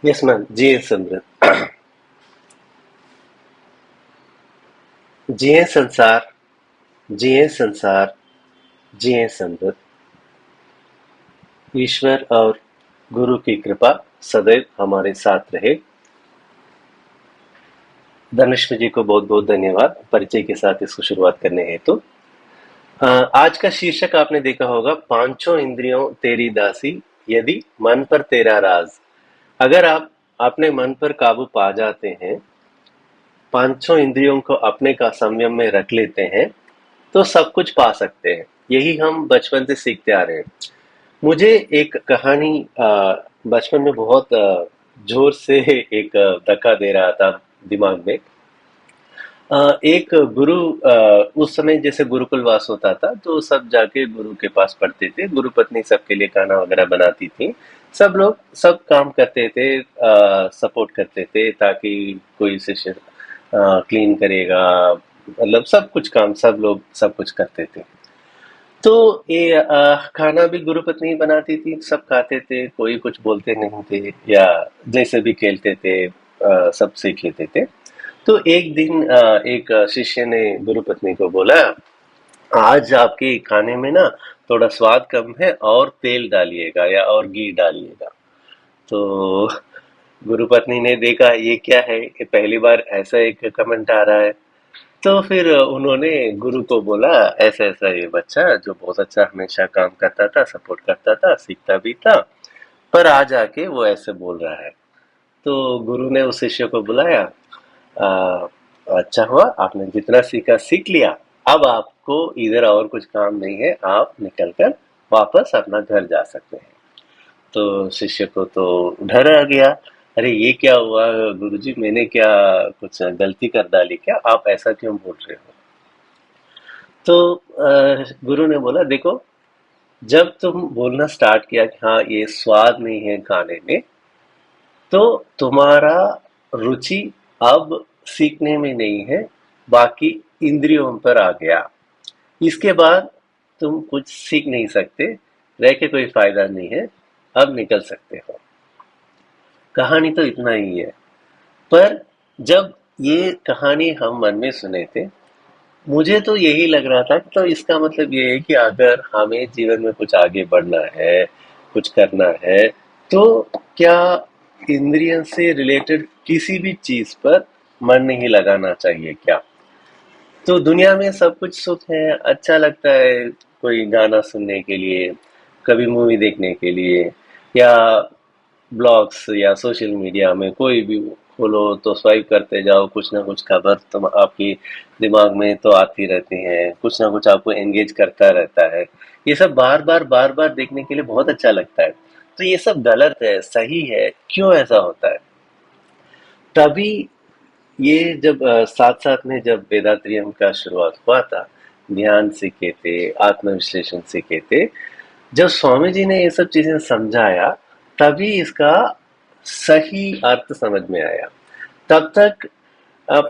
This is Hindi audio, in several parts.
Yes ma'am. जी समृद्ध। जिए संसार, जिए संसार, जिए समृद्ध। ईश्वर और गुरु की कृपा सदैव हमारे साथ रहे। धनलक्ष्मी जी को बहुत बहुत धन्यवाद परिचय के साथ इसको शुरुआत करने हेतु। आज का शीर्षक आपने देखा होगा, पांचों इंद्रियों तेरी दासी, यदि मन पर तेरा राज। अगर आप अपने मन पर काबू पा जाते हैं, पांचों इंद्रियों को अपने का संयम में रख लेते हैं, तो सब कुछ पा सकते हैं। यही हम बचपन से सीखते आ रहे हैं। मुझे एक कहानी बचपन में बहुत जोर से एक धक्का दे रहा था दिमाग में। एक गुरु, उस समय जैसे गुरुकुल वास होता था तो सब जाके गुरु के पास पढ़ते थे। गुरु पत्नी सबके लिए खाना वगैरह बनाती थी। सब लोग सब काम करते थे, सपोर्ट करते थे ताकि कोई शिष्य क्लीन करेगा, मतलब सब कुछ काम सब लोग सब कुछ करते थे। तो ये खाना भी गुरु पत्नी बनाती थी, सब खाते थे, कोई कुछ बोलते नहीं थे, या जैसे भी खेलते थे सब सीख लेते थे। तो एक दिन एक शिष्य ने गुरु पत्नी को बोला, आज आपके खाने में ना थोड़ा स्वाद कम है, और तेल डालिएगा या और घी डालिएगा। तो गुरु पत्नी ने देखा ये क्या है, कि पहली बार ऐसा एक कमेंट आ रहा है। तो फिर उन्होंने गुरु को बोला, ऐसा ऐसा ये बच्चा जो बहुत अच्छा हमेशा काम करता था, सपोर्ट करता था, सीखता भी था, पर आज आके वो ऐसे बोल रहा है। तो गुरु ने उस शिष्य को बुलाया। आ, अच्छा हुआ आपने जितना सीखा सीख लिया। अब आपको इधर और कुछ काम नहीं है, आप निकलकर वापस अपना घर जा सकते हैं। तो शिष्य को तो डर आ गया। अरे ये क्या हुआ गुरुजी, मैंने क्या कुछ गलती कर डाली क्या, आप ऐसा क्यों बोल रहे हो। तो गुरु ने बोला, देखो, जब तुम बोलना स्टार्ट किया कि हाँ ये स्वाद नहीं है खाने में, तो तुम्हारा रुचि अब सीखने में नहीं है, बाकी इंद्रियों पर आ गया। इसके बाद तुम कुछ सीख नहीं सकते, रह के कोई फायदा नहीं है, अब निकल सकते हो। कहानी तो इतना ही है। पर जब ये कहानी हम मन में सुने थे, मुझे तो यही लग रहा था कि तो इसका मतलब ये है कि अगर हमें जीवन में कुछ आगे बढ़ना है, कुछ करना है, तो क्या इंद्रियों से रिलेटेड किसी भी चीज पर मन नहीं लगाना चाहिए क्या। तो दुनिया में सब कुछ सुख है, अच्छा लगता है, कोई गाना सुनने के लिए, कभी मूवी देखने के लिए, या ब्लॉग्स या सोशल मीडिया में कोई भी खोलो तो स्वाइप करते जाओ, कुछ ना कुछ खबर तुम आपकी दिमाग में तो आती रहती हैं, कुछ ना कुछ आपको एंगेज करता रहता है। ये सब बार बार देखने के लिए बहुत अच्छा लगता है। तो ये सब गलत है, सही है, क्यों ऐसा होता है। तभी ये जब साथ साथ में जब वेदांतरियम का शुरुआत हुआ था, ध्यान सीखे थे, आत्मविश्लेषण सीखे थे, जब स्वामी जी ने ये सब चीजें समझाया, तभी इसका सही अर्थ समझ में आया। तब तक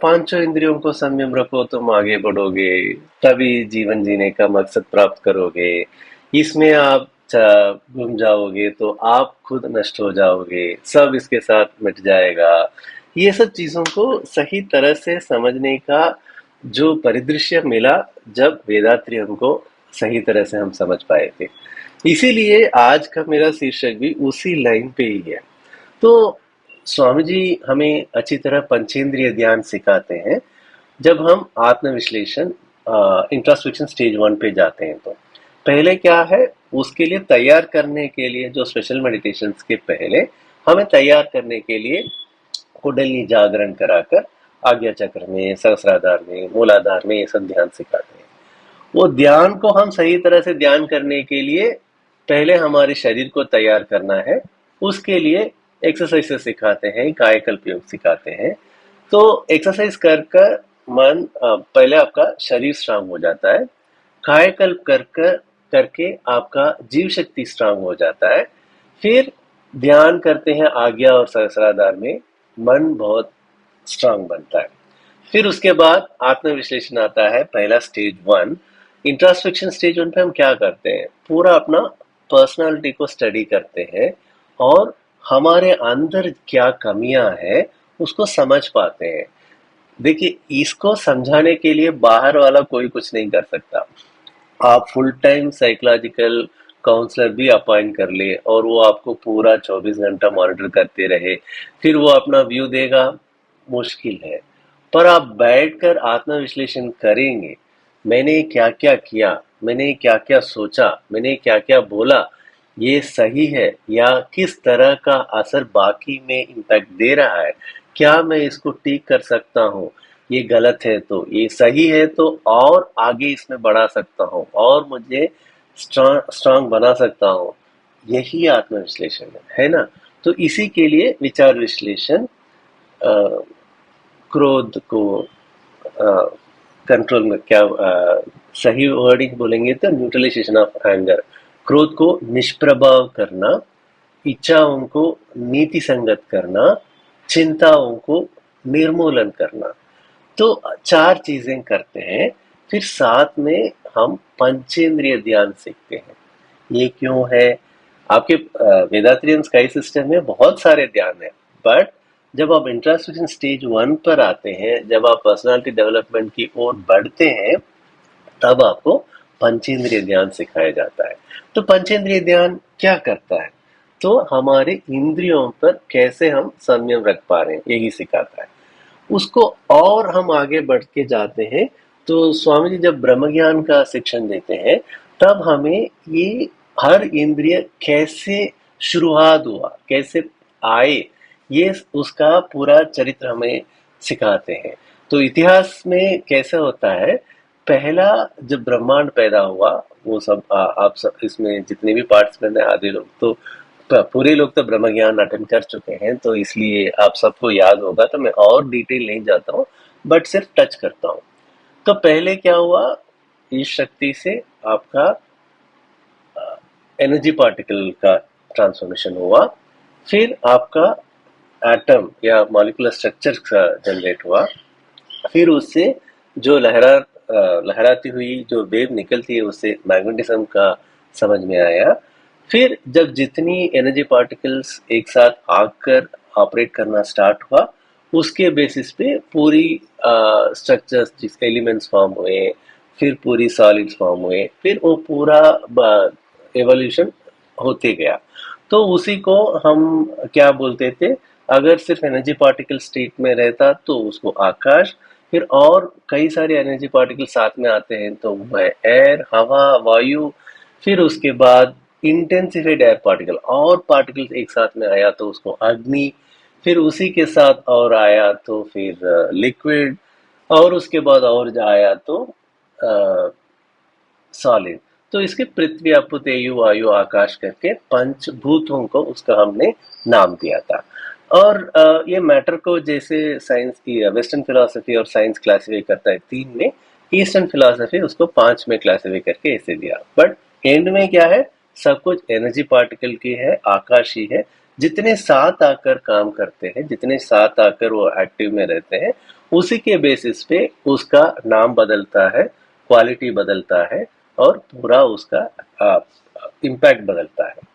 पांचों इंद्रियों को संयम रखो, तुम आगे बढ़ोगे, तभी जीवन जीने का मकसद प्राप्त करोगे। इसमें आप गुम जाओगे तो आप खुद नष्ट हो जाओगे, सब इसके साथ मिट जाएगा। ये सब चीजों को सही तरह से समझने का जो परिदृश्य मिला, जब वेदांत हमको सही तरह से हम समझ पाए थे। इसीलिए आज का मेरा शीर्षक भी उसी लाइन पे ही है। तो स्वामी जी हमें अच्छी तरह पंचेंद्रिय ध्यान सिखाते हैं। जब हम आत्मविश्लेषण, इंट्रोस्पेक्शन स्टेज 1 पे जाते हैं, तो पहले क्या है, उसके लिए तैयार करने के लिए जो स्पेशल मेडिटेशंस के पहले हमें तैयार करने के लिए कुंडलिनी जागरण कराकर आज्ञा चक्र में, सहस्राधार में, मूलाधार में ये सब ध्यान सिखाते हैं। वो ध्यान को हम सही तरह से ध्यान करने के लिए पहले हमारे शरीर को तैयार करना है। उसके लिए एक्सरसाइज सिखाते हैं, कायकल्प योग सिखाते हैं। तो एक्सरसाइज कर कर मन, पहले आपका शरीर स्ट्रांग हो जाता है, कायकल्प कर कर करके आपका जीव शक्ति स्ट्रांग हो जाता है। फिर ध्यान करते हैं आज्ञा और सहस्राधार में, मन बहुत स्ट्रांग बनता है। फिर उसके बाद आत्मविश्लेषण आता है, पहला स्टेज 1। इंट्रोस्पेक्शन स्टेज 1 पे हम क्या करते हैं, पूरा अपना पर्सनालिटी को स्टडी करते हैं, और हमारे अंदर क्या कमियां हैं उसको समझ पाते हैं। देखिए, इसको समझाने के लिए बाहर वाला कोई कुछ नहीं कर सकता। आप फुल टाइम साइकोलॉजिकल काउंसलर भी अपॉइंट कर ले और वो आपको पूरा 24 घंटा मॉनिटर करते रहे, फिर वो अपना व्यू देगा, मुश्किल है। पर आप बैठकर आत्मविश्लेषण करेंगे, मैंने क्या क्या किया, मैंने क्या क्या सोचा, मैंने क्या क्या बोला, ये सही है या किस तरह का असर बाकी में इम्पैक्ट दे रहा है, क्या मैं इसको ठीक कर सकता हूँ, ये गलत है तो ये सही है, तो और आगे इसमें बढ़ा सकता हूँ और मुझे स्ट्रांग बना सकता हूँ। यही आत्मविश्लेषण है ना? तो इसी के लिए विचार विश्लेषण, अ, क्रोध को कंट्रोल में, क्या सही वर्डिंग बोलेंगे तो न्यूट्रलाइजेशन ऑफ एंगर, क्रोध को निष्प्रभाव करना, इच्छाओं को नीति संगत करना, चिंताओं को निर्मूलन करना। तो चार चीजें करते हैं। फिर साथ में हम पंचेंद्रिय ध्यान सीखते हैं। ये क्यों है? आपके वेदात्रियन स्काई सिस्टम में बहुत सारे ध्यान है, बट जब आप इंट्रोस्पेक्शन स्टेज 1 पर आते हैं, जब आप पर्सनालिटी डेवलपमेंट की ओर बढ़ते हैं, तब आपको पंचेंद्रिय ध्यान सिखाया जाता है। तो पंचेंद्रिय ध्यान क्या करता है? तो हमारे इंद्रियों पर कैसे हम संयम रख पा रहे हैं, यही सिखाता है। उसको और हम आगे बढ़ के जाते हैं, तो स्वामी जी जब ब्रह्म ज्ञान का शिक्षण देते हैं, तब हमें ये हर इंद्रिय कैसे शुरुआत हुआ, कैसे आए, ये उसका पूरा चरित्र हमें सिखाते हैं। तो इतिहास में कैसे होता है, पहला जब ब्रह्मांड पैदा हुआ, वो सब आप सब इसमें जितने भी पार्टिसिपेंट हैं, आधे लोग तो पूरे लोग तो ब्रह्म ज्ञान अटेंड कर चुके हैं, तो इसलिए आप सबको याद होगा, तो मैं और डिटेल नहीं जाता हूँ, बट सिर्फ टच करता हूँ। तो पहले क्या हुआ, इस शक्ति से आपका एनर्जी पार्टिकल का ट्रांसफॉर्मेशन हुआ, फिर आपका एटम या मॉलिक्यूलर स्ट्रक्चर का जनरेट हुआ, फिर उससे जो लहराती हुई जो वेव निकलती है, उससे मैग्नेटिज्म का समझ में आया। फिर जब जितनी एनर्जी पार्टिकल्स एक साथ आकर ऑपरेट करना स्टार्ट हुआ, उसके बेसिस पे पूरी स्ट्रक्चर्स, जिसके एलिमेंट्स फॉर्म हुए, फिर पूरी सॉलिड्स फॉर्म हुए, फिर वो पूरा एवोल्यूशन होते गया। तो उसी को हम क्या बोलते थे, अगर सिर्फ एनर्जी पार्टिकल स्टेट में रहता तो उसको आकाश, फिर और कई सारे एनर्जी पार्टिकल साथ में आते हैं तो वह एयर, हवा, वायु, फिर उसके बाद इंटेंसिफाइड एयर पार्टिकल और पार्टिकल्स एक साथ में आया तो उसको अग्नि, फिर उसी के साथ और आया तो फिर लिक्विड, और उसके बाद और आया तो सॉलिड। तो इसके पृथ्वी, अप्पु, तेयु, वायु, आकाश करके पंचभूतों को उसका हमने नाम दिया था। और ये मैटर को जैसे साइंस की वेस्टर्न फिलोसफी और साइंस क्लासिफाई करता है 3 में, ईस्टर्न फिलोसफी उसको 5 में क्लासिफाई करके ऐसे दिया। बट एंड में क्या है, सब कुछ एनर्जी पार्टिकल की है, आकाश ही है। जितने साथ आकर काम करते हैं, जितने साथ आकर वो एक्टिव में रहते हैं, उसी के बेसिस पे उसका नाम बदलता है, क्वालिटी बदलता है, और पूरा उसका इम्पैक्ट बदलता है।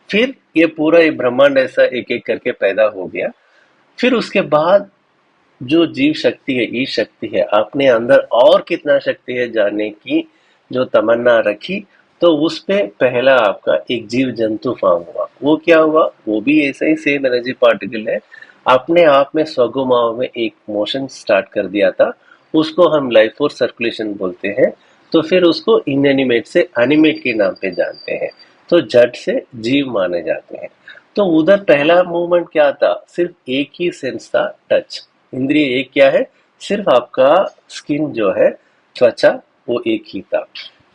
फिर ये पूरा ये ब्रह्मांड ऐसा एक एक करके पैदा हो गया। फिर उसके बाद जो जीव शक्ति है, ईश शक्ति है, अपने अंदर और कितना शक्ति है जानने की जो तमन्ना रखी, तो उस पे पहला आपका एक जीव जंतु फॉर्म हुआ। वो क्या हुआ, वो भी ऐसे ही सेम एनर्जी पार्टिकल है, अपने आप में स्वगुमाव में एक मोशन स्टार्ट कर दिया था, उसको हम लाइफ फोर्स सर्कुलेशन बोलते हैं। तो फिर उसको इनएनिमेट से एनिमेट के नाम पे जानते हैं, तो जड़ से जीव माने जाते हैं। तो उधर पहला मूवमेंट क्या था, सिर्फ एक ही सेंस था, टच। इंद्रिय एक क्या है, सिर्फ आपका स्किन जो है, त्वचा, वो एक ही था।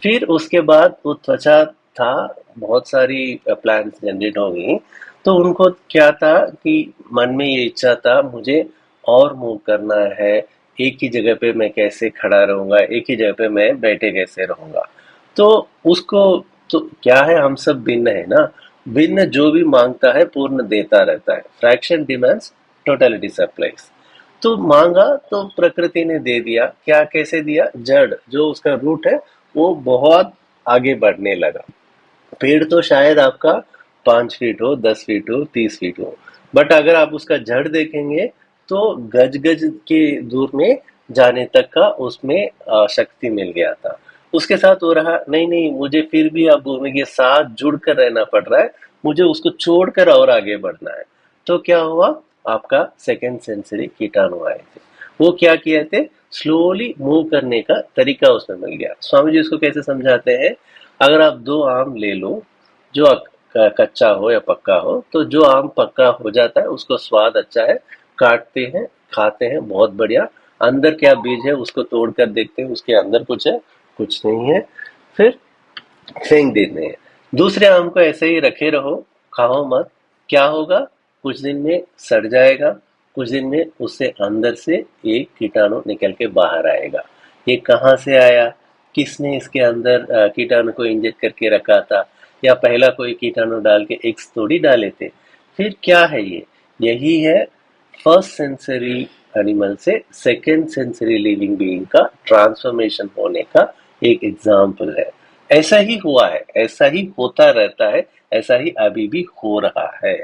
फिर उसके बाद वो त्वचा था, बहुत सारी प्लांट्स जनरेट हो गई, तो उनको क्या था कि मन में ये इच्छा था, मुझे और मूव करना है, एक ही जगह पे मैं कैसे खड़ा रहूंगा, एक ही जगह पे मैं बैठे कैसे रहूंगा। तो उसको, तो क्या है, हम सब भिन्न है ना, भिन्न जो भी मांगता है पूर्ण देता रहता है। Fraction demands, totality supplies. तो मांगा तो प्रकृति ने दे दिया, क्या कैसे दिया, जड़ जो उसका रूट है वो बहुत आगे बढ़ने लगा। पेड़ तो शायद आपका 5 फीट हो, 10 फीट हो, 30 फीट हो। बट अगर आप उसका जड़ देखेंगे तो गज गज के दूर में जाने तक का उसमें शक्ति मिल गया था। उसके साथ हो रहा नहीं नहीं, मुझे फिर भी अब भूमि के साथ जुड़ कर रहना पड़ रहा है, मुझे उसको छोड़कर और आगे बढ़ना है। तो क्या हुआ, आपका सेकेंड सेंचुरी कीटाणु आए थे। वो क्या किए थे, स्लोली मूव करने का तरीका उसमें मिल गया। स्वामी जी उसको कैसे समझाते हैं, अगर आप दो आम ले लो, जो कच्चा हो या पक्का हो, तो जो आम पक्का हो जाता है उसको स्वाद अच्छा है, काटते हैं, खाते हैं, बहुत बढ़िया। अंदर क्या बीज है उसको तोड़ कर देखते हैं, उसके अंदर कुछ है, कुछ नहीं है, फिर फेंक देते हैं। दूसरे आम को ऐसे ही रखे रहो, खाओ मत। क्या होगा, कुछ दिन में सड़ जाएगा, कुछ दिन में उससे अंदर से एक कीटाणु निकल के बाहर आएगा। ये कहाँ से आया, किसने इसके अंदर कीटाणु को इंजेक्ट करके रखा था, या पहला कोई कीटाणु डाल के एग्स थोड़ी डाले थे। फिर क्या है ये, यही है फर्स्ट सेंसरी एनिमल से सेकेंड सेंसरी लिविंग बीइंग का ट्रांसफॉर्मेशन होने का एक एग्जाम्पल है। ऐसा ही हुआ है, ऐसा ही होता रहता है, ऐसा ही अभी भी हो रहा है।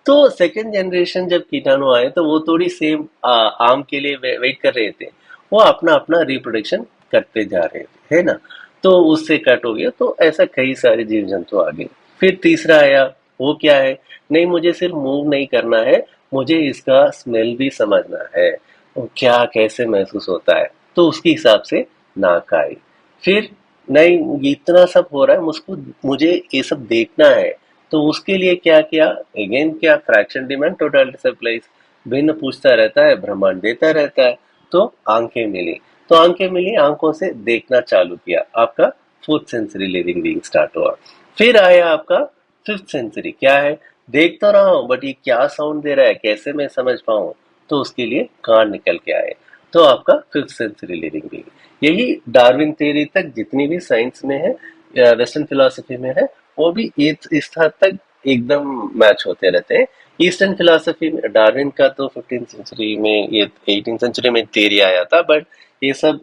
तो सेकंड जनरेशन जब कीटाणु आए तो वो थोड़ी सेम आम के लिए वेट कर रहे थे, वो अपना अपना रिप्रोडक्शन करते जा रहे थे, है ना। तो उससे कट हो गया, तो ऐसा कई सारे जीव जंतु आ गए। फिर तीसरा आया, वो क्या है, नहीं मुझे सिर्फ मूव नहीं करना है, मुझे इसका स्मेल भी समझना है, वो क्या कैसे महसूस होता है। तो उसके हिसाब से नाक आई। फिर नहीं, ये इतना सब हो रहा है, मुझको मुझे ये सब देखना है, तो उसके लिए क्या किया, अगेन क्या, फ्रैक्शन डिमांड टोटलिटी सप्लाईज, भिन्न पूछता रहता है, ब्रह्मांड देता रहता है। तो आंखें मिली, तो आंखें मिली, आंखों से देखना चालू किया, आपका fourth century living being start हुआ। फिर आया आपका फिफ्थ सेंचुरी, क्या है, देख तो रहा हूं बट ये क्या साउंड दे रहा है, कैसे मैं समझ पाऊं। तो उसके लिए कान निकल के आए, तो आपका फिफ्थ सेंचुरी लिविंग बीइंग। यही डार्विन थ्योरी तक जितनी भी साइंस में है या वेस्टर्न फिलोसफी में है, वो भी इस हद तक एकदम मैच होते रहते हैं। ईस्टर्न फिलोसफी में डार्विन का तो 15th सेंचुरी में, ये 18th सेंचुरी में थियरी आया था, बट ये सब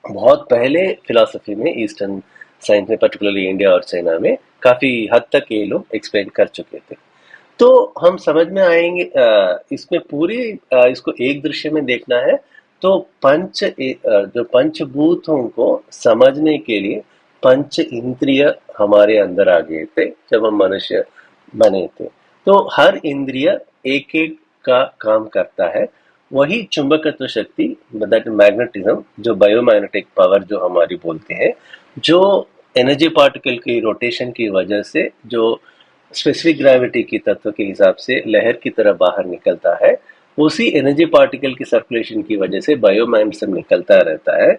बहुत पहले फिलोसफी में, ईस्टर्न साइंस में, पर्टिकुलरली इंडिया और चाइना में काफी हद तक ये लोग एक्सप्लेन कर चुके थे। तो हम समझ में आएंगे, इसमें पूरी इसको एक दृश्य में देखना है। तो जो पंचभूतों को समझने के लिए पंच इंद्रिय हमारे अंदर आ गए थे जब हम मनुष्य बने थे। तो हर इंद्रिय एक एक का काम करता है। वही चुंबकत्व शक्ति, दैट मैग्नेटिज्म, जो बायोमैग्नेटिक पावर जो हमारी बोलते हैं, जो एनर्जी पार्टिकल की रोटेशन की वजह से, जो स्पेसिफिक ग्रेविटी की तत्व के हिसाब से लहर की तरह बाहर निकलता है, उसी एनर्जी पार्टिकल की सर्कुलेशन की वजह से बायोमैग्नेटिज्म निकलता रहता है।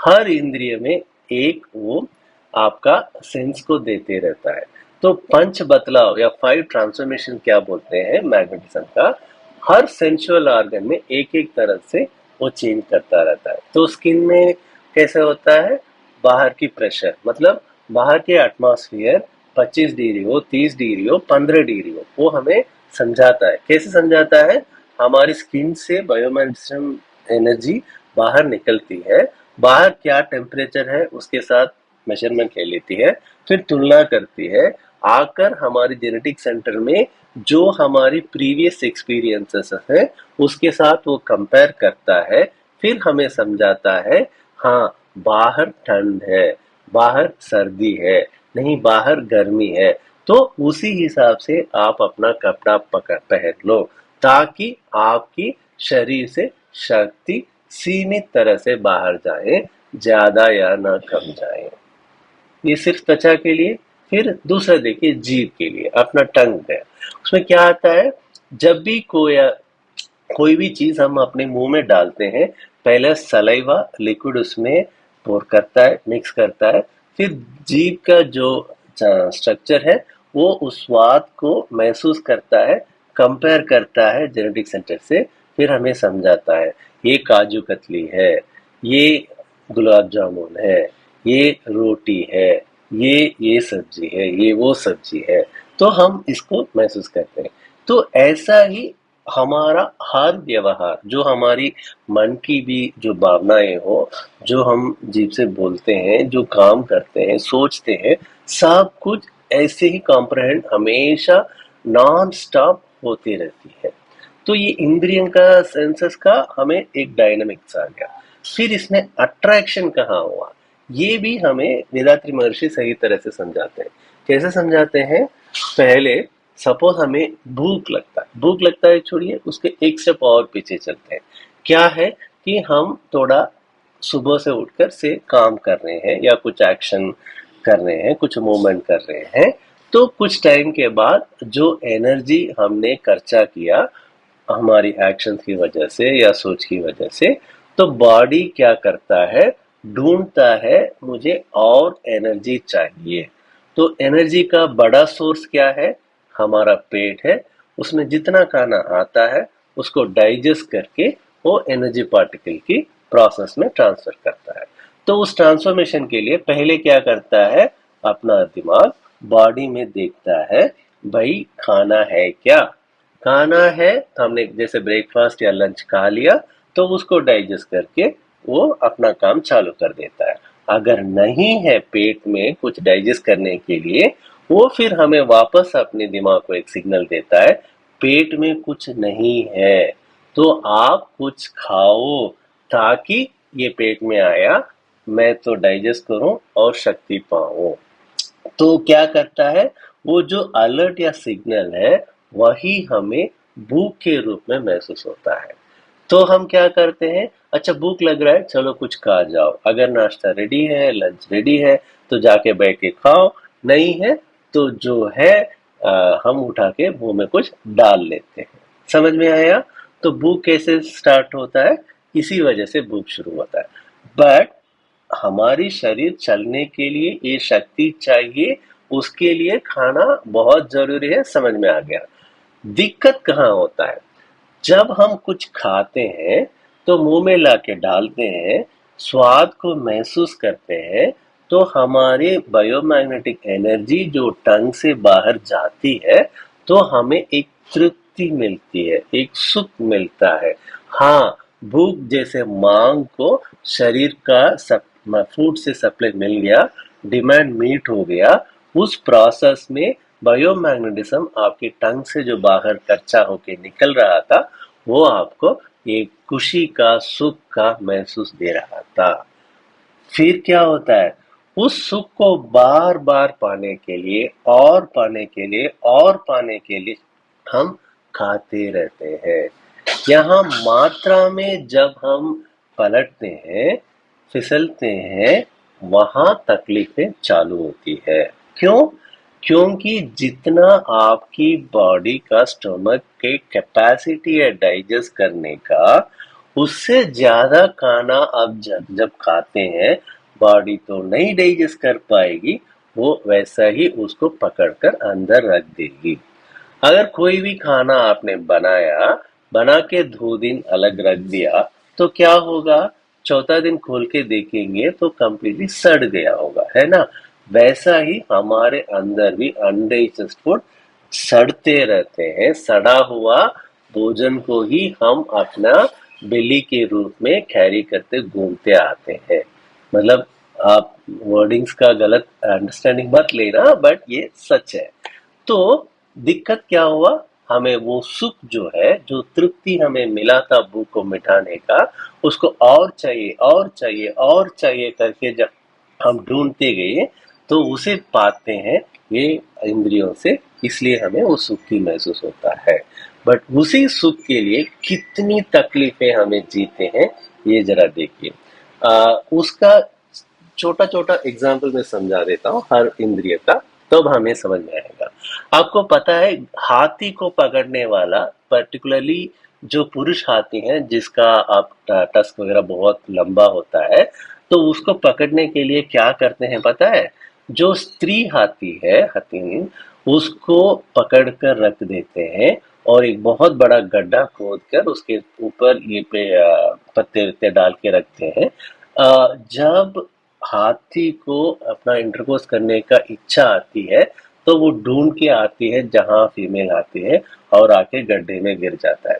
हर इंद्रिय में एक वो आपका सेंस को देते रहता है। तो पंच बदलाव या 5 ट्रांसफॉर्मेशन क्या बोलते हैं मैग्नेटिज्म का, हर सेंसुअल ऑर्गन में एक एक तरह से वो चेंज करता रहता है। तो स्किन में कैसे होता है, बाहर की प्रेशर, मतलब बाहर के एटमॉस्फेयर 25 डिग्री हो, 30 डिग्री हो, 15 डिग्री हो, वो हमें समझाता है। कैसे समझाता है, हमारी स्किन से बायोमेडिसिन एनर्जी बाहर निकलती है, बाहर क्या टेम्परेचर है उसके साथ मेजरमेंट ले लेती है, फिर तुलना करती है, आकर हमारे जेनेटिक सेंटर में जो हमारी प्रीवियस एक्सपीरियंसेस है उसके साथ वो कंपेयर करता है, फिर हमें समझाता है, हाँ बाहर ठंड है, बाहर सर्दी है, नहीं बाहर गर्मी है, तो उसी हिसाब से आप अपना कपड़ा पहन लो, ताकि आपकी शरीर से शक्ति सीमित तरह से बाहर जाए, ज्यादा या ना कम जाए। ये सिर्फ त्वचा के लिए। फिर दूसरा देखिए, जीभ के लिए अपना टंग है, उसमें क्या आता है, जब भी कोई भी चीज हम अपने मुंह में डालते हैं, पहले सलाइवा लिक्विड उसमें पोर करता है, मिक्स करता है, फिर जीभ का जो स्ट्रक्चर है वो उस स्वाद को महसूस करता है, कंपेयर करता है जेनेटिक सेंटर से, फिर हमें समझाता है ये काजू कतली है, ये गुलाब जामुन है, ये रोटी है, ये सब्जी है, ये वो सब्जी है, तो हम इसको महसूस करते हैं। तो ऐसा ही हमारा हर व्यवहार, जो हमारी मन की भी जो भावनाएं हो, जो हम जीभ से बोलते हैं, जो काम करते हैं, सोचते हैं, सब कुछ ऐसे ही कॉम्प्रहेंड हमेशा नॉन स्टॉप होती रहती है। तो ये इंद्रियों का सेंसेस का हमें एक डायनामिक्स आ गया। फिर इसमें अट्रैक्शन कहाँ हुआ, ये भी हमें वेदात्री महर्षि सही तरह से समझाते हैं। कैसे समझाते हैं? पहले सपोज हमें भूख लगता है, छोड़िए उसके एक स्टेप और पीछे चलते हैं। क्या है कि हम थोड़ा सुबह से उठकर से काम कर रहे हैं या कुछ एक्शन कर रहे हैं, कुछ मूवमेंट कर रहे हैं, तो कुछ टाइम के बाद जो एनर्जी हमने खर्चा किया हमारी एक्शंस की वजह से या सोच की वजह से, तो बॉडी क्या करता है, ढूंढता है मुझे और एनर्जी चाहिए। तो एनर्जी का बड़ा सोर्स क्या है? हमारा पेट है। उसमें जितना खाना आता है उसको डाइजेस्ट करके वो एनर्जी पार्टिकल की प्रोसेस में ट्रांसफर करता है। तो उस ट्रांसफॉर्मेशन के लिए पहले क्या करता है, अपना दिमाग बॉडी में देखता है, भाई खाना है क्या। खाना है, हमने जैसे ब्रेकफास्ट या लंच खा लिया तो उसको डाइजेस्ट करके वो अपना काम चालू कर देता है। अगर नहीं है पेट में कुछ डाइजेस्ट करने के लिए, वो फिर हमें वापस अपने दिमाग को एक सिग्नल देता है, पेट में कुछ नहीं है, तो आप कुछ खाओ ताकि ये पेट में आया, मैं तो डाइजेस्ट करूं और शक्ति पाऊं। तो क्या करता है, वो जो अलर्ट या सिग्नल है वही हमें भूख के रूप में महसूस होता है। तो हम क्या करते हैं, अच्छा भूख लग रहा है, चलो कुछ खा जाओ, अगर नाश्ता रेडी है, लंच रेडी है, तो जाके बैठ के खाओ, नहीं है तो जो है हम उठा के मुंह में कुछ डाल लेते हैं। समझ में आया? तो भूख कैसे स्टार्ट होता है, इसी वजह से भूख शुरू होता है। बट हमारी शरीर चलने के लिए ये शक्ति चाहिए, उसके लिए खाना बहुत जरूरी है, समझ में आ गया। दिक्कत कहाँ होता है, जब हम कुछ खाते हैं तो मुंह में लाके डालते हैं, स्वाद को महसूस करते हैं, तो हमारे बायोमैग्नेटिक एनर्जी जो टंग से बाहर जाती है, तो हमें एक तृप्ति मिलती है, एक सुख मिलता है। हाँ, भूख जैसे मांग को शरीर का फूड से सप्लाई मिल गया, डिमांड मीट हो गया, उस प्रोसेस में बायोमैग्नेटिज्म आपकी टंग से जो बाहर कच्चा होके निकल रहा था, वो आपको एक खुशी का, सुख का महसूस दे रहा था। फिर क्या होता है, उस सुख को बार बार पाने के लिए और पाने के लिए और पाने के लिए हम खाते रहते हैं। यहाँ मात्रा में जब हम पलटते हैं, फिसलते हैं, वहां तकलीफें चालू होती है। क्यों? क्योंकि जितना आपकी बॉडी का स्टमक के कैपेसिटी है डाइजेस्ट करने का, उससे ज्यादा खाना अब जब खाते हैं, बॉडी तो नहीं डाइजेस्ट कर पाएगी, वो वैसा ही उसको पकड़कर अंदर रख देगी। अगर कोई भी खाना आपने बनाया, बना के 2 दिन अलग रख दिया, तो क्या होगा, चौथा दिन खोल के देखेंगे तो कंप्लीटली सड़ गया होगा, है ना? वैसा ही हमारे अंदर भी अनडाइजेस्ट फूड सड़ते रहते हैं। सड़ा हुआ भोजन को ही हम अपना बिल्ली के रूप में कैरी करते घूमते आते हैं। मतलब आप वर्डिंग्स का गलत अंडरस्टैंडिंग मत लेना, बट ये सच है। तो दिक्कत क्या हुआ, हमें वो सुख जो है, जो तृप्ति हमें मिला था भूख को मिटाने का, उसको और चाहिए और चाहिए और चाहिए करके जब हम ढूंढते गए, तो उसे पाते हैं ये इंद्रियों से, इसलिए हमें वो सुख की महसूस होता है। बट उसी सुख के लिए कितनी तकलीफें हमें जीते हैं, ये जरा देखिए। उसका छोटा छोटा एग्जाम्पल मैं समझा देता हूँ हर इंद्रिय का, तब हमें समझ में आएगा। आपको पता है, हाथी को पकड़ने वाला, पर्टिकुलरली जो पुरुष हाथी है जिसका आप टस्क वगैरह बहुत लंबा होता है, तो उसको पकड़ने के लिए क्या करते हैं पता है? जो स्त्री हाथी है, हथिनी, उसको पकड़ कर रख देते हैं और एक बहुत बड़ा गड्ढा खोद कर उसके ऊपर ये पत्ते वत्ते डाल के रखते हैं। जब हाथी को अपना इंटरकोर्स करने का इच्छा आती है, तो वो ढूंढ के आती है जहां फीमेल आती है और आके गड्ढे में गिर जाता है।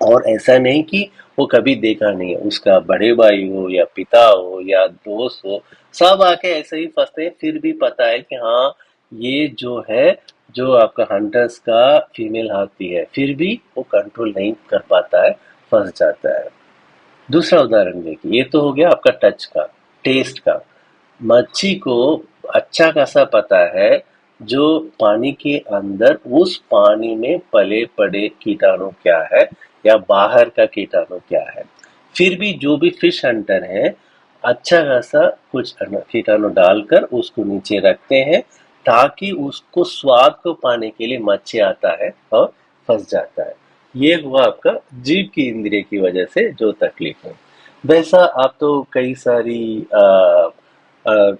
और ऐसा नहीं कि वो कभी देखा नहीं है, उसका बड़े भाई हो या पिता हो या दोस्त हो, सब आके ऐसे ही फंसते हैं, फिर भी पता है कि हाँ, ये जो है, जो आपका हंटर्स का फीमेल हाथी है, फिर भी वो कंट्रोल नहीं कर पाता है, फंस जाता है। दूसरा उदाहरण देखिए, ये तो हो गया आपका टच का, टेस्ट का। मच्छी को अच्छा खासा पता है जो पानी के अंदर उस पानी में पले पड़े कीटाणु क्या है या बाहर का कीटाणु क्या है। फिर भी जो भी फिश हंटर है, अच्छा खासा कुछ कीटाणु डालकर उसको नीचे रखते हैं, ताकि उसको स्वाद को पाने के लिए मच्छी आता है और फंस जाता है। ये हुआ आपका जीभ की इंद्रिय की वजह से जो तकलीफ है। वैसा आप तो कई सारी अ, अ,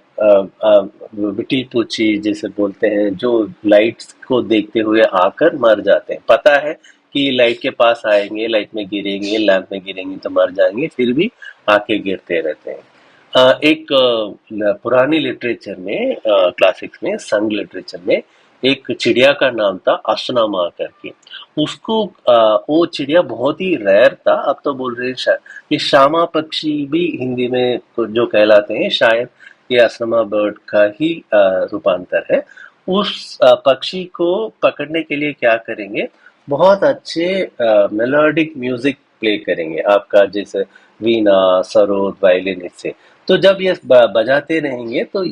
बिटी पूची जैसे बोलते हैं, जो लाइट्स को देखते हुए आकर मर जाते हैं। पता है कि लाइट के पास आएंगे, लाइट में गिरेंगे, लैंप में गिरेंगे तो मर जाएंगे, फिर भी आके गिरते रहते हैं। एक पुरानी लिटरेचर में, क्लासिक्स में, संघ लिटरेचर में एक चिड़िया का नाम था अश्नामा करके। उसको वो चिड़िया बहुत ही रेयर था। अब तो बोल रहे हैं ये श्यामा पक्षी भी हिंदी में जो कहलाते हैं, शायद ये असनमा बर्ड का ही रूपांतर है। उस पक्षी को पकड़ने के लिए क्या करेंगे, बहुत अच्छे मेलोडिक म्यूजिक प्ले करेंगे आपका, जैसे वीणा, सरोद, वायलिन, इससे। तो जब ये बजाते रहेंगे तो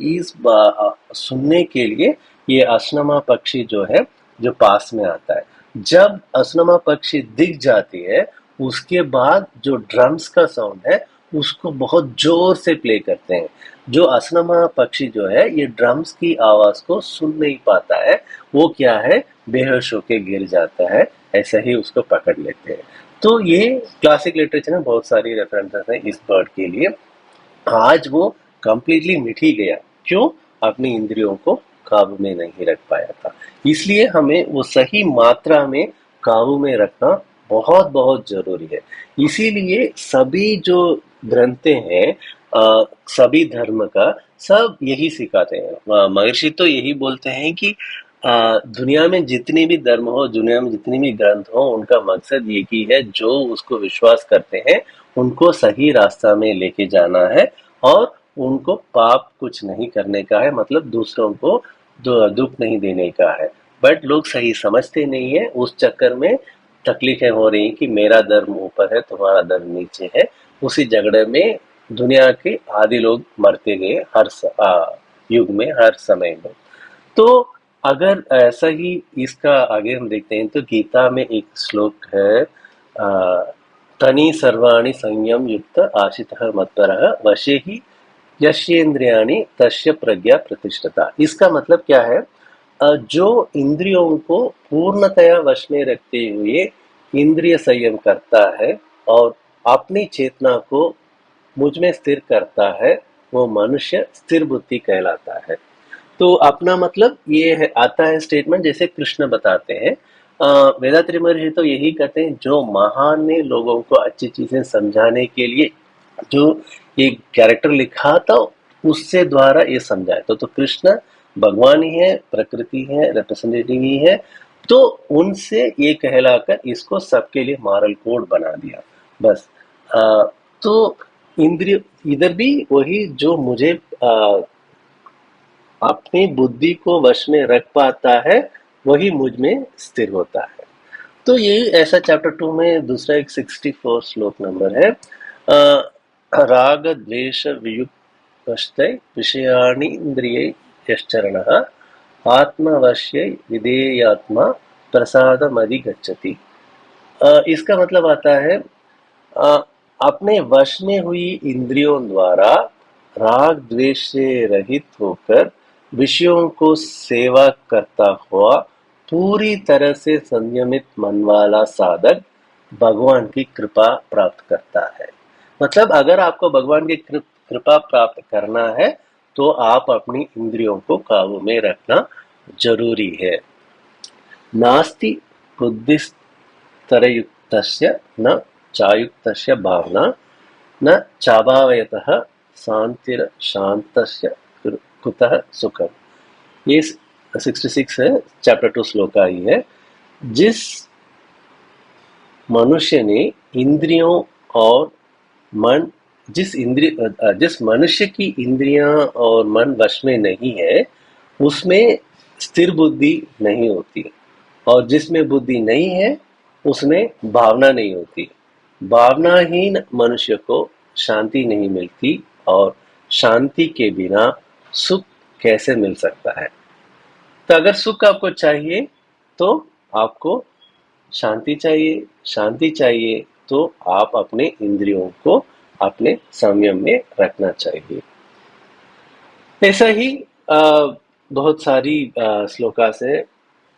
सुनने के लिए ये असनमा पक्षी जो है, जो पास में आता है। जब असनमा पक्षी दिख जाती है, उसके बाद जो ड्रम्स का साउंड है, उसको बहुत जोर से प्ले करते हैं। जो असनमा पक्षी जो है, ये ड्रम्स की आवाज को सुन नहीं पाता है, वो क्या है, बेहोश होके गिर जाता है। ऐसा ही उसको पकड़ लेते हैं। तो ये क्लासिक लिटरेचर में बहुत सारी रेफरेंसेस हैं इस बर्ड के लिए। आज वो कंप्लीटली मिट ही गया। क्यों? अपनी इंद्रियों को काबू में नहीं रख पाया था। इसलिए हमें वो सही मात्रा में काबू में रखना बहुत बहुत जरूरी है। इसीलिए सभी जो ग्रंथे हैं, सभी धर्म का, सब यही सिखाते हैं। महर्षि तो यही बोलते हैं कि दुनिया में जितनी भी धर्म हो, दुनिया में जितनी भी ग्रंथ हो, उनका मकसद एक ही है, जो उसको विश्वास करते हैं उनको सही रास्ता में लेके जाना है, और उनको पाप कुछ नहीं करने का है, मतलब दूसरों को दुख नहीं देने का है। बट लोग सही समझते नहीं है, उस चक्कर में तकलीफें हो रही कि मेरा धर्म ऊपर है, तुम्हारा धर्म नीचे है। उसी झगड़े में दुनिया के आदि लोग मरते गए, युग में, हर समय में। तो अगर ऐसा ही इसका आगे हम देखते हैं तो गीता में एक श्लोक है, तनि सर्वाणि संयम युक्त आशितः मत्परः वशे ही यस्येन्द्रियाणि तस्य प्रज्ञा प्रतिष्ठता। इसका मतलब क्या है? जो इंद्रियों को पूर्णतया वश में रखते हुए इंद्रिय संयम करता है और अपनी चेतना को मुझ में स्थिर करता है, वो मनुष्य स्थिर बुद्धि कहलाता है। तो अपना मतलब ये है, आता है स्टेटमेंट, जैसे कृष्ण बताते हैं। वेदात्रि महर्षि तो यही कहते हैं, जो महान ने लोगों को अच्छी चीजें समझाने के लिए जो ये कैरेक्टर लिखा था, उससे द्वारा ये समझाए। तो कृष्ण भगवान ही है, प्रकृति है, रिप्रेजेंटेटिव ही है। तो उनसे ये कहलाकर इसको सबके लिए मॉरल कोड बना दिया, बस। तो इंद्रिय इधर भी वही, जो मुझे अपनी बुद्धि को वश में रख पाता है, वही मुझ में स्थिर होता है। तो ये ऐसा चैप्टर 2 में दूसरा एक 64 श्लोक नंबर है। राग द्वेष वियुक्त विषयाणि इंद्रिय यश्चरणः आत्मवश्य विधेयात्मा प्रसादमधि गच्छति। इसका मतलब आता है, अ, अपने वश में हुई इंद्रियों द्वारा राग द्वेष से रहित होकर विषयों को सेवा करता हुआ पूरी तरह से संयमित मन वाला साधक भगवान की कृपा प्राप्त करता है। मतलब अगर आपको भगवान की कृपा प्राप्त करना है, तो आप अपनी इंद्रियों को काबू में रखना जरूरी है। नास्ति बुद्धिस्तरयुक्तस्य न चायुक्तस्य भावना न चाभावयतः शांतिर शांतस्य कुतः सुखम। ये 66 है, चैप्टर 2 श्लोक ही है। जिस मनुष्य ने इंद्रियों और मन, जिस मनुष्य की इंद्रियां और मन वश में नहीं है, उसमें स्थिर बुद्धि नहीं होती, और जिसमें बुद्धि नहीं है उसमें भावना नहीं होती। भावनाहीन मनुष्य को शांति नहीं मिलती, और शांति के बिना सुख कैसे मिल सकता है। तो अगर सुख आपको चाहिए तो आपको शांति चाहिए, शांति चाहिए तो आप अपने इंद्रियों को अपने संयम में रखना चाहिए। ऐसा ही अ, बहुत सारी श्लोकास है।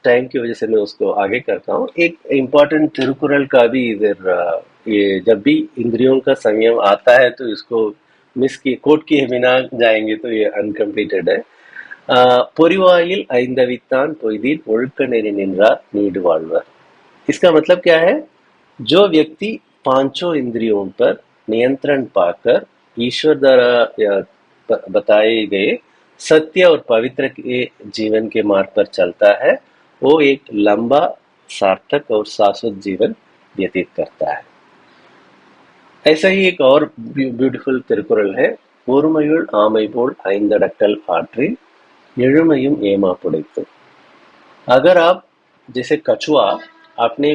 टाइम की वजह से मैं उसको आगे करता हूँ। एक इम्पोर्टेंट तिरुकुरल का भी इधर ये जब भी इंद्रियों का संयम आता है तो इसको मिस किए कोट किए बिना जाएंगे तो ये अनकम्प्लीटेड है। பொறிவாயில் ஐந்தவித்தான் பொய்தீர் ஒழுக்க நெறி நின்றார் நீடு வாழ்வர்। इसका मतलब क्या है? जो व्यक्ति पांचों इंद्रियों पर नियंत्रण पाकर ईश्वर द्वारा बताए गए सत्य और पवित्र के जीवन के मार्ग पर चलता है, वो एक लंबा, सार्थक और शाश्वत जीवन व्यतीत करता है। ऐसा ही एक और ब्यूटीफुल तिरुकुरल है। ஒருமையுள் ஆமை போல் ஐந்தடக்கல் ஆற்றில் எழுமையும் ஏமா पुடைத்து। अगर आप जैसे कछुआ अपने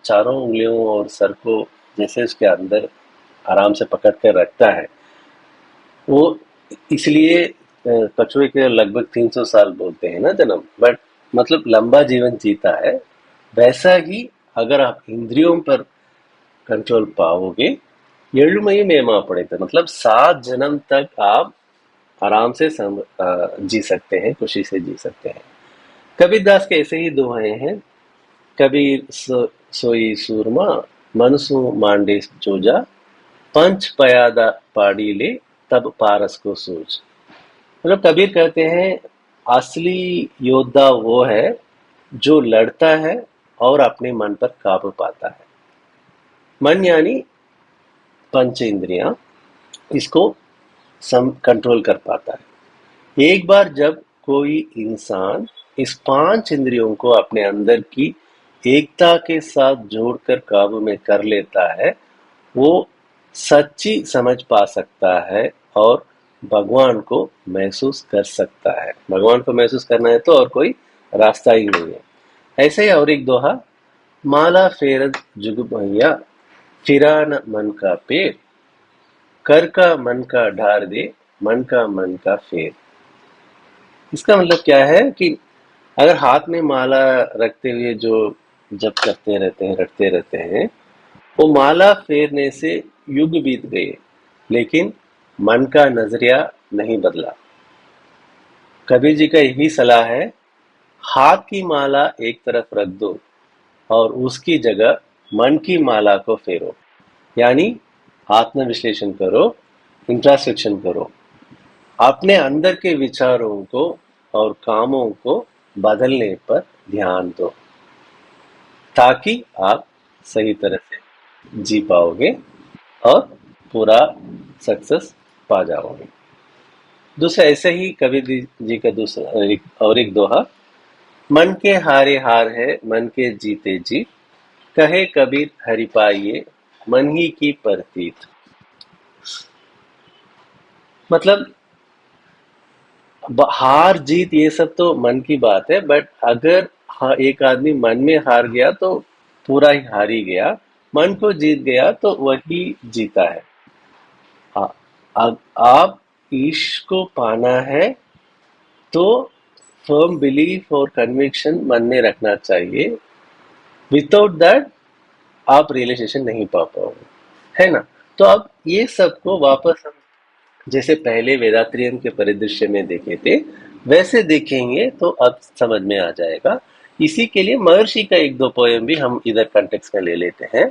चारों उंगलियों और सर को जैसे उसके अंदर आराम से पकड़ कर रखता है, वो इसलिए कछुए के लगभग 300 साल बोलते हैं ना जन्म, बट मतलब लंबा जीवन जीता है। वैसा ही अगर आप इंद्रियों पर कंट्रोल पाओगे, எழுமையும் ஏமா पड़ेगा मतलब 7 जन्म तक आप आराम से जी सकते हैं, खुशी से जी सकते हैं। कबीर दास के ऐसे ही दोहे हैं। कबीर सोई सूरमा मनसु मांडे जोजा, पंच पयादा पाड़ी ले तब पारस को सूझ। मतलब कबीर कहते हैं असली योद्धा वो है जो लड़ता है और अपने मन पर काबू पाता है। मन यानी पंच इंद्रियां, इसको कंट्रोल कर पाता है। एक बार जब कोई इंसान इस 5 इंद्रियों को अपने अंदर की एकता के साथ जोड़कर काबू में कर लेता है, वो सच्ची समझ पा सकता है और भगवान को महसूस कर सकता है। भगवान को महसूस करना है तो और कोई रास्ता ही नहीं है। ऐसे ही और एक दोहा, माला फेरद जुग भैया फिरा न मन का पेड़, कर का मन का ढार दे मन का फेर। इसका मतलब क्या है कि अगर हाथ में माला रखते हुए जो जप करते रहते हैं, रटते रहते हैं, वो माला फेरने से युग बीत गए, लेकिन मन का नजरिया नहीं बदला। कबीर जी का यही सलाह है, हाथ की माला एक तरफ रख दो और उसकी जगह मन की माला को फेरो। यानी आत्म विश्लेषण करो, इंट्रास्पेक्शन करो, अपने अंदर के विचारों को और कामों को बदलने पर ध्यान दो, ताकि आप सही तरह से जी पाओगे और पूरा सक्सेस पा जाओगे। दूसरा ऐसे ही कबीर जी का दूसरा और एक दोहा, मन के हारे हार है मन के जीते जीत, कहे कबीर हरि पाइये मन ही की परतीत। मतलब हार जीत ये सब तो मन की बात है, बट अगर एक आदमी मन में हार गया तो पूरा ही हार ही गया, मन को जीत गया तो वही जीता है। आप ईश को पाना है तो फर्म बिलीफ और कन्विक्शन मन में रखना चाहिए। विदाउट दैट आप रियलाइजेशन नहीं पा पाओगे, है ना। तो अब ये सबको वापस हम जैसे पहले वेदात्रियम के परिदृश्य में देखे थे वैसे देखेंगे तो अब समझ में आ जाएगा। इसी के लिए महर्षि का एक दो पोयम भी हम इधर कंटेक्स्ट में ले लेते हैं।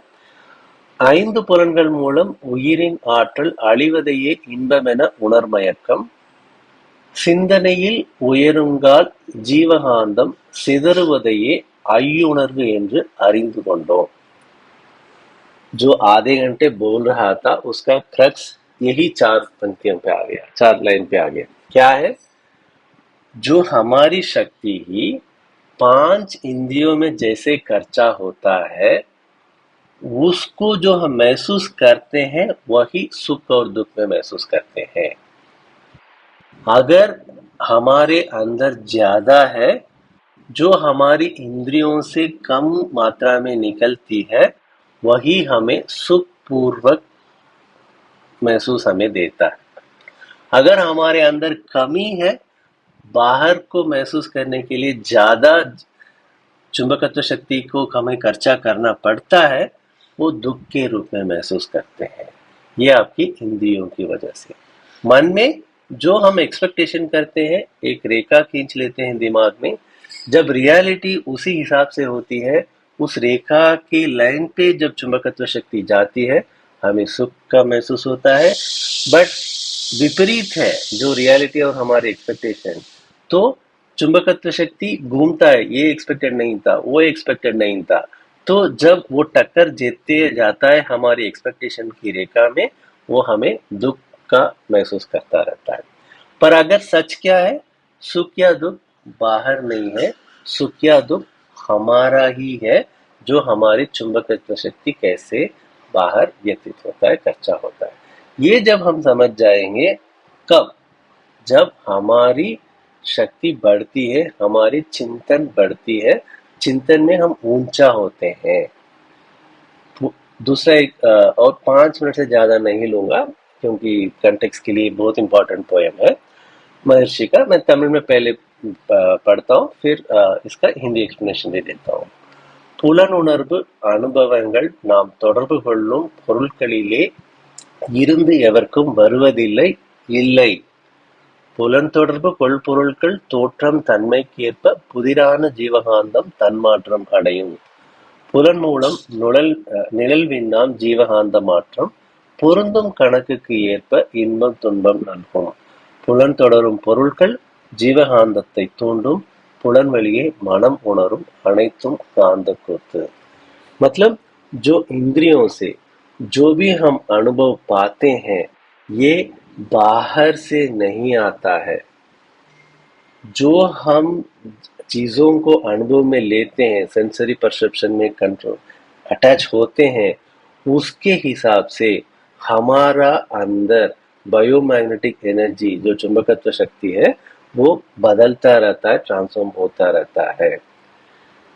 ஐந்து புலன்கள் மூலம் உயிரின் ஆற்றல் அழிவதையே இன்பமென உணர்மயக்கம், சிந்தனையில் உயருங்கால் ஜீவகாந்தம் சிதறுவதையே ஐயுணர்வு என்று அறிந்து கொண்டோம்। जो आधे घंटे बोल रहा था उसका क्रक्स यही 4 पंक्तियों पे आ गया, 4 लाइन पे आ गया। क्या है? जो हमारी शक्ति ही 5 इंद्रियों में जैसे खर्चा होता है, उसको जो हम महसूस करते हैं वही सुख और दुख में महसूस करते हैं। अगर हमारे अंदर ज्यादा है जो हमारी इंद्रियों से कम मात्रा में निकलती है वही हमें सुखपूर्वक महसूस हमें देता है। अगर हमारे अंदर कमी है, बाहर को महसूस करने के लिए ज्यादा चुंबकत्व शक्ति को हमें खर्चा करना पड़ता है, वो दुख के रूप में महसूस करते हैं। ये आपकी इंद्रियों की वजह से। मन में जो हम एक्सपेक्टेशन करते हैं, एक रेखा खींच लेते हैं दिमाग में, जब रियलिटी उसी हिसाब से होती है, उस रेखा की लाइन पे जब चुंबकत्व शक्ति जाती है, हमें सुख का महसूस होता है। बट विपरीत है जो रियलिटी और हमारे एक्सपेक्टेशन, तो चुंबकत्व शक्ति घूमता है, ये एक्सपेक्टेड नहीं था, वो एक्सपेक्टेड नहीं था। तो जब वो टक्कर देते जाता है हमारी एक्सपेक्टेशन की रेखा में, वो हमें दुख का महसूस करता रहता है। पर अगर सच क्या है, सुख या दुख बाहर नहीं है, सुख या दुख हमारा ही है, जो हमारी चुंबकत्व शक्ति कैसे बाहर व्यतीत होता है, कच्चा होता है। ये जब हम समझ जाएंगे, कब? जब हमारी शक्ति बढ़ती है, हमारी चिंतन बढ़ती है, चिंतन में हम ऊंचा होते हैं। दूसरा एक और 5 मिनट से ज्यादा नहीं लूंगा, क्योंकि कंटेक्स्ट के लिए बहुत इंपॉर्टेंट पोएम है महर्षि का। मैं तमिल में पहले पढ़ता हूँ, फिर इसका हिंदी एक्सप्लेनेशन दे देता हूँ। புலனுணர்வு அனுபவங்கள் நாம் தொடர்பு கொள்ளும் பொருட்களிலே இருந்து எவர்க்கும் வருவதில்லை, இல்லை. புலன்தொடர்பு கொள்பொருள்கள் தோற்றம் தன்மைக்கேற்ப புதிரான ஜீவகாந்தம் தன்மாற்றம் அடையும். புலன் மூலம் நிழல்விண்ணாம் ஜீவகாந்த மாற்றம் பொருந்தும் கணக்குக்கு ஏற்ப இன்பம் துன்பம் நல்கும். புலன் தொடரும் பொருட்கள் ஜீவகாந்தத்தை தூண்டும், पुलन वलिए मनम उणरुम अनैतुम कांद कोतु। मतलब जो इंद्रियों से जो भी हम अनुभव पाते हैं, ये बाहर से नहीं आता है। जो हम चीजों को अनुभव में लेते हैं, सेंसरी परसेप्शन में कंट्रोल अटैच होते हैं, उसके हिसाब से हमारा अंदर बायोमैग्नेटिक एनर्जी, जो चुंबकत्व शक्ति है, वो बदलता रहता है, ट्रांसफॉर्म होता रहता है।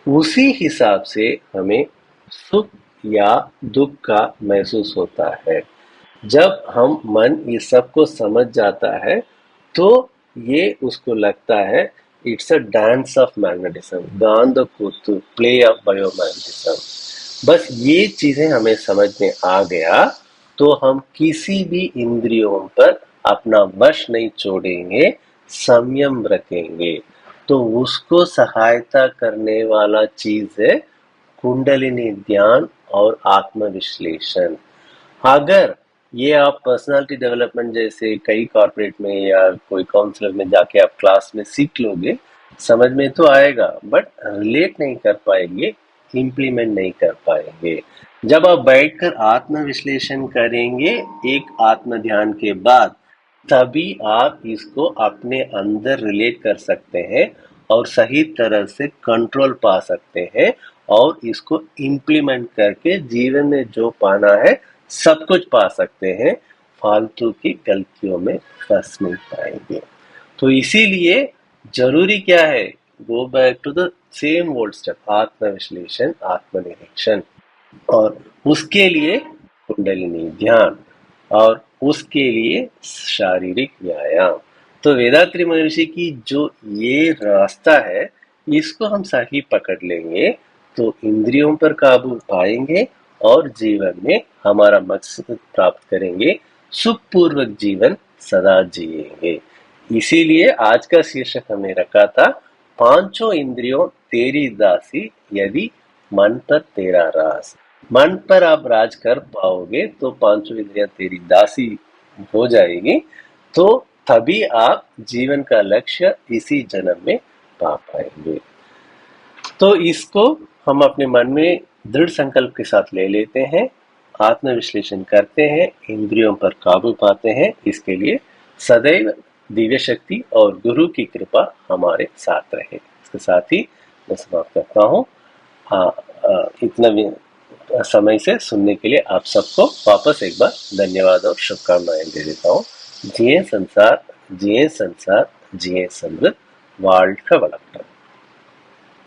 उसी हिसाब से हमें सुख या दुख का महसूस होता है। जब हम मन इस सब को समझ जाता है, तो ये उसको लगता है it's a dance of magnetism, गांध कूतु, प्ले ऑफ बायोमैग्नेटिज्म। बस ये चीजें हमें समझ में आ गया तो हम किसी भी इंद्रियों पर अपना वश नहीं छोड़ेंगे, संयम रखेंगे। तो उसको सहायता करने वाला चीज है कुंडलिनी ध्यान और आत्म विश्लेषण। अगर ये आप पर्सनालिटी डेवलपमेंट जैसे कई कॉर्पोरेट में या कोई काउंसलर में जाके आप क्लास में सीख लोगे, समझ में तो आएगा, बट रिलेट नहीं कर पाएंगे, इम्प्लीमेंट नहीं कर पाएंगे। जब आप बैठकर आत्म विश्लेषण करेंगे एक आत्म ध्यान के बाद, तभी आप इसको अपने अंदर रिलेट कर सकते हैं और सही तरह से कंट्रोल पा सकते हैं और इसको इम्प्लीमेंट करके जीवन में जो पाना है सब कुछ पा सकते हैं। फालतू की गलतियों में फंस नहीं पाएंगे। तो इसीलिए जरूरी क्या है, go back to the same old step, आत्म विश्लेषण, आत्मनिरीक्षण, और उसके लिए कुंडलिनी ध्यान, और उसके लिए शारीरिक व्यायाम। तो वेदात्री महर्षि की जो ये रास्ता है, इसको हम सही पकड़ लेंगे तो इंद्रियों पर काबू पाएंगे और जीवन में हमारा मकसद प्राप्त करेंगे, सुखपूर्वक जीवन सदा जिएंगे। इसीलिए आज का शीर्षक हमने रखा था, पांचों इंद्रियों तेरी दासी यदि मन पर तेरा राज। मन पर आप राज कर पाओगे तो पांचों इंद्रियां तेरी दासी हो जाएगी, तो तभी आप जीवन का लक्ष्य इसी जन्म में पा पाएंगे। तो इसको हम अपने मन में दृढ़ संकल्प के साथ ले लेते हैं, आत्मविश्लेषण करते हैं, इंद्रियों पर काबू पाते हैं। इसके लिए सदैव दिव्य शक्ति और गुरु की कृपा हमारे साथ रहे। इसके साथ ही मैं समाप्त करता हूँ। इतना समय से सुनने के लिए आप सबको वापस एक बार धन्यवाद और शुभकामनाएं दे देता हूँ। जिए संसार, जिए संसार, जिए समृद्ध, வாழ்க வளமுடன்।